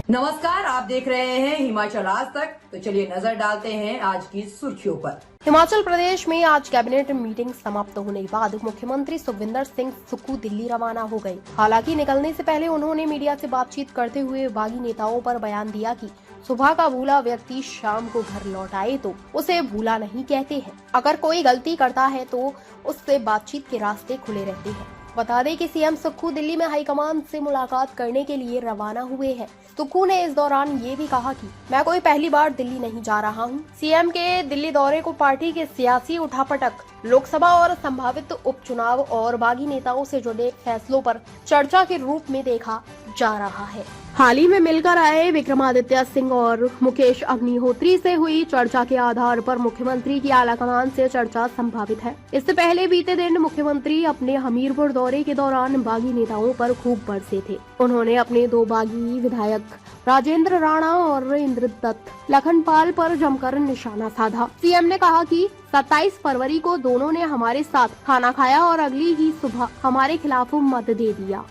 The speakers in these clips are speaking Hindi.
नमस्कार, आप देख रहे हैं हिमाचल आज तक। तो चलिए नजर डालते हैं आज की सुर्खियों पर। हिमाचल प्रदेश में आज कैबिनेट मीटिंग समाप्त होने के बाद मुख्यमंत्री सुखविंदर सिंह सुक्खू दिल्ली रवाना हो गए। हालांकि निकलने से पहले उन्होंने मीडिया से बातचीत करते हुए बागी नेताओं पर बयान दिया कि सुबह का भूला व्यक्ति शाम को घर लौट आए तो उसे भूला नहीं कहते हैं। अगर कोई गलती करता है तो उससे बातचीत के रास्ते खुले रहते हैं। बता दें कि सीएम सुक्खू दिल्ली में हाईकमान से मुलाकात करने के लिए रवाना हुए हैं। सुक्खू ने इस दौरान ये भी कहा कि मैं कोई पहली बार दिल्ली नहीं जा रहा हूं। सीएम के दिल्ली दौरे को पार्टी के सियासी उठापटक, लोकसभा और संभावित उपचुनाव और बागी नेताओं से जुड़े फैसलों पर चर्चा के रूप में देखा जा रहा है। हाल ही में मिलकर आए विक्रमादित्य सिंह और मुकेश अग्निहोत्री से हुई चर्चा के आधार पर मुख्यमंत्री की आलाकमान से चर्चा संभावित है। इससे पहले बीते दिन मुख्यमंत्री अपने हमीरपुर दौरे के दौरान बागी नेताओं पर खूब बरसे थे। उन्होंने अपने दो बागी विधायक राजेंद्र राणा और इंद्रदत्त लखनपाल पर जमकर निशाना साधा। सीएम ने कहा कि 27 फरवरी को दोनों ने हमारे साथ खाना खाया और अगली ही सुबह हमारे खिलाफ मत दे दिया।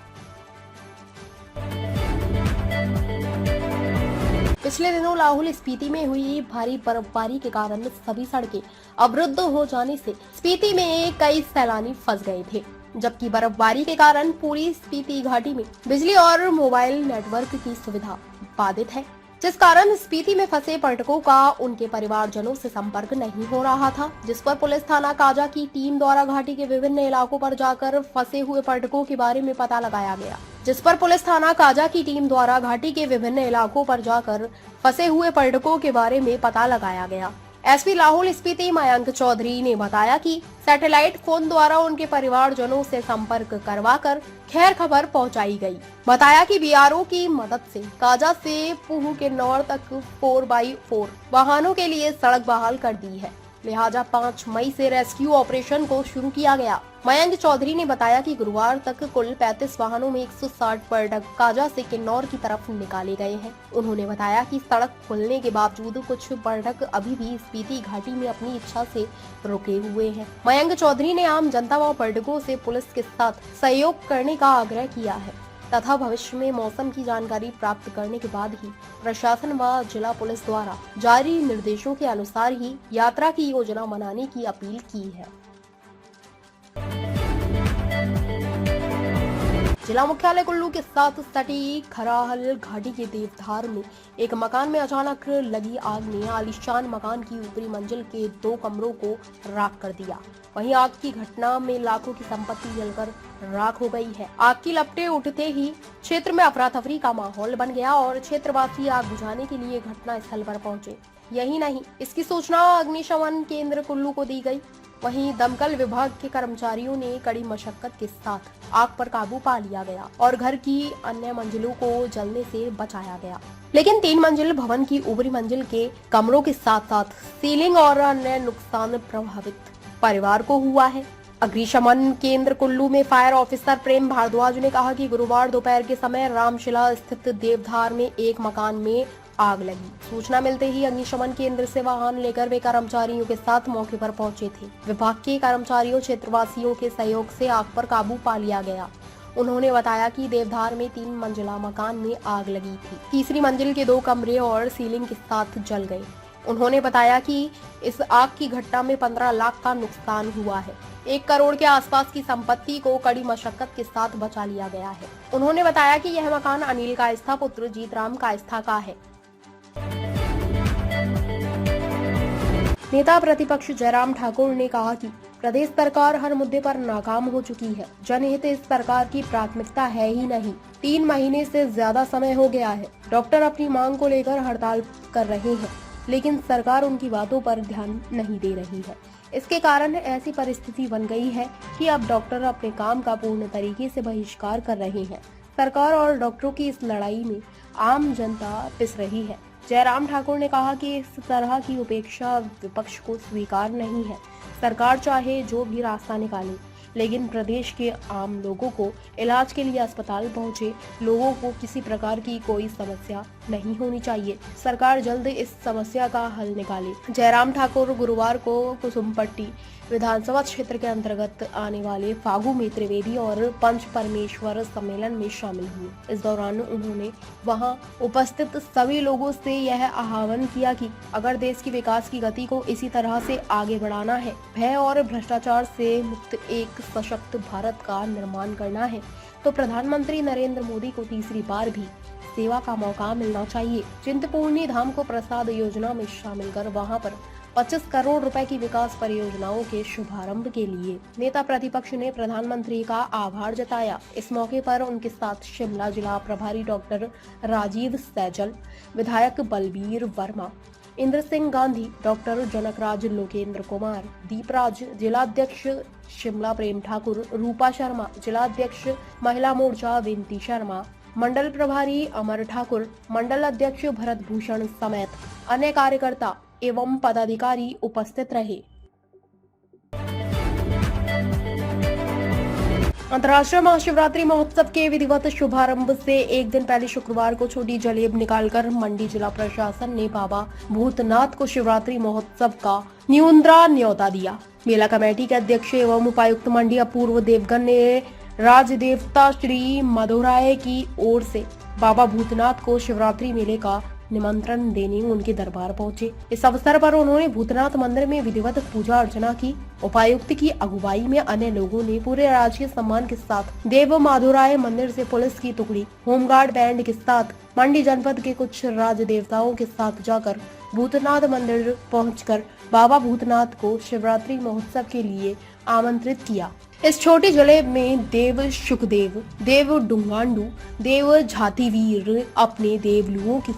पिछले दिनों लाहौल स्पीति में हुई भारी बर्फबारी के कारण सभी सड़कें अवरुद्ध हो जाने से स्पीति में कई सैलानी फंस गए थे, जबकि बर्फबारी के कारण पूरी स्पीति घाटी में बिजली और मोबाइल नेटवर्क की सुविधा बाधित है, जिस कारण स्पीति में फंसे पर्यटकों का उनके परिवारजनों से संपर्क नहीं हो रहा था। जिस पर पुलिस थाना काजा की टीम द्वारा घाटी के विभिन्न इलाकों पर जाकर फंसे हुए पर्यटकों के बारे में पता लगाया गया। एसपी लाहौल स्पीति मयंक चौधरी ने बताया कि सैटेलाइट फोन द्वारा उनके परिवारजनों से संपर्क करवाकर खैर खबर पहुंचाई गई। बताया कि बीआरओ की मदद से काजा से पूह के नौर तक 4x4 वाहनों के लिए सड़क बहाल कर दी है, लिहाजा 5 मई से रेस्क्यू ऑपरेशन को शुरू किया गया। मयंक चौधरी ने बताया कि गुरुवार तक कुल 35 वाहनों में 160 पर्यटक काजा से किन्नौर की तरफ निकाले गए हैं। उन्होंने बताया कि सड़क खुलने के बावजूद कुछ पर्यटक अभी भी स्पीति घाटी में अपनी इच्छा से रुके हुए हैं। मयंक चौधरी ने आम जनता व पर्यटकों से पुलिस के साथ सहयोग करने का आग्रह किया है तथा भविष्य में मौसम की जानकारी प्राप्त करने के बाद ही प्रशासन व जिला पुलिस द्वारा जारी निर्देशों के अनुसार ही यात्रा की योजना बनाने की अपील की है। जिला मुख्यालय कुल्लू के साथ सटी खराहल घाटी के देवधार में एक मकान में अचानक लगी आग ने आलीशान मकान की ऊपरी मंजिल के 2 कमरों को राख कर दिया। वहीं आग की घटना में लाखों की संपत्ति जलकर राख हो गई है। आग की लपटें उठते ही क्षेत्र में अफरा तफरी का माहौल बन गया और क्षेत्रवासी आग बुझाने के लिए घटना स्थल पर पहुंचे। यही नहीं, इसकी सूचना अग्निशमन केंद्र कुल्लू को दी गई। वहीं दमकल विभाग के कर्मचारियों ने कड़ी मशक्कत के साथ आग पर काबू पा लिया गया और घर की अन्य मंजिलों को जलने से बचाया गया। लेकिन 3 मंजिल भवन की ऊपरी मंजिल के कमरों के साथ साथ सीलिंग और अन्य नुकसान प्रभावित परिवार को हुआ है। अग्निशमन केंद्र कुल्लू में फायर ऑफिसर प्रेम भारद्वाज ने कहा कि गुरुवार दोपहर के समय रामशिला स्थित देवधार में एक मकान में आग लगी। सूचना मिलते ही अग्निशमन केंद्र से वाहन लेकर वे कर्मचारियों के साथ मौके पर पहुंचे थे। विभाग के कर्मचारियों क्षेत्रवासियों के सहयोग से आग पर काबू पा लिया गया। उन्होंने बताया कि देवधार में 3 मंजिला मकान में आग लगी थी। तीसरी मंजिल के 2 कमरे और सीलिंग के साथ जल गए। उन्होंने बताया कि इस आग की घटना में 15 लाख का नुकसान हुआ है। 1 करोड़ के आसपास की संपत्ति को कड़ी मशक्कत के साथ बचा लिया गया है। उन्होंने बताया कि यह मकान अनिल कायस्था पुत्र जीतराम कायस्था का है। नेता प्रतिपक्ष जयराम ठाकुर ने कहा कि प्रदेश सरकार हर मुद्दे पर नाकाम हो चुकी है। जनहित इस सरकार की प्राथमिकता है ही नहीं। 3 महीने से ज्यादा समय हो गया है। डॉक्टर अपनी मांग को लेकर हड़ताल कर रहे हैं, लेकिन सरकार उनकी बातों पर ध्यान नहीं दे रही है। इसके कारण ऐसी परिस्थिति बन गई है कि अब डॉक्टर अपने काम का पूर्ण तरीके से बहिष्कार कर रहे हैं। सरकार और डॉक्टरों की इस लड़ाई में आम जनता पिस रही है। जयराम ठाकुर ने कहा कि इस तरह की उपेक्षा विपक्ष को स्वीकार नहीं है। सरकार चाहे जो भी रास्ता निकाले, लेकिन प्रदेश के आम लोगों को इलाज के लिए अस्पताल पहुंचे लोगों को किसी प्रकार की कोई समस्या नहीं होनी चाहिए। सरकार जल्द इस समस्या का हल निकाले। जयराम ठाकुर गुरुवार को कुसुमपट्टी विधानसभा क्षेत्र के अंतर्गत आने वाले फागू में त्रिवेदी और पंच परमेश्वर सम्मेलन में शामिल हुए। इस दौरान उन्होंने वहां उपस्थित सभी लोगों से यह आह्वान किया कि अगर देश की विकास की गति को इसी तरह से आगे बढ़ाना है, भय और भ्रष्टाचार से मुक्त एक सशक्त भारत का निर्माण करना है, तो प्रधानमंत्री नरेंद्र मोदी को तीसरी बार भी सेवा का मौका मिलना चाहिए। चिंतपूर्णी धाम को प्रसाद योजना में शामिल कर वहां पर 25 करोड़ रुपए की विकास परियोजनाओं के शुभारंभ के लिए नेता प्रतिपक्ष ने प्रधानमंत्री का आभार जताया। इस मौके पर उनके साथ शिमला जिला प्रभारी डॉक्टर राजीव सैजल, विधायक बलबीर वर्मा, इंद्र सिंह गांधी, डॉक्टर जनकराज लोकेंद्र कुमार, दीपराज जिलाध्यक्ष शिमला प्रेम ठाकुर, रूपा शर्मा जिलाध्यक्ष महिला मोर्चा विनती शर्मा, मंडल प्रभारी अमर ठाकुर, मंडल अध्यक्ष भरत भूषण समेत अन्य कार्यकर्ता एवं पदाधिकारी उपस्थित रहे। अंतर्राष्ट्रीय महाशिवरात्रि महोत्सव के विधिवत शुभारंभ से एक दिन पहले शुक्रवार को छोटी जलेब निकालकर मंडी जिला प्रशासन ने बाबा भूतनाथ को शिवरात्रि महोत्सव का न्योता दिया। मेला कमेटी के अध्यक्ष एवं उपायुक्त मंडी अपूर्व देवगन ने राजदेवता श्री मधुराय की ओर से बाबा भूतनाथ को शिवरात्रि मेले का निमंत्रण देने उनके दरबार पहुंचे। इस अवसर पर उन्होंने भूतनाथ मंदिर में विधिवत पूजा अर्चना की। उपायुक्त की अगुवाई में अन्य लोगों ने पूरे राजकीय सम्मान के साथ देव माधुराय मंदिर से पुलिस की टुकड़ी, होमगार्ड बैंड के साथ मंडी जनपद के कुछ राज देवताओं के साथ जाकर भूतनाथ मंदिर पहुंचकर बाबा भूतनाथ को शिवरात्रि महोत्सव के लिए आमंत्रित किया। इस छोटी जलेब में देव शुकदेव, देव डुंगांडू, देव झातीवीर अपने देवलुओं के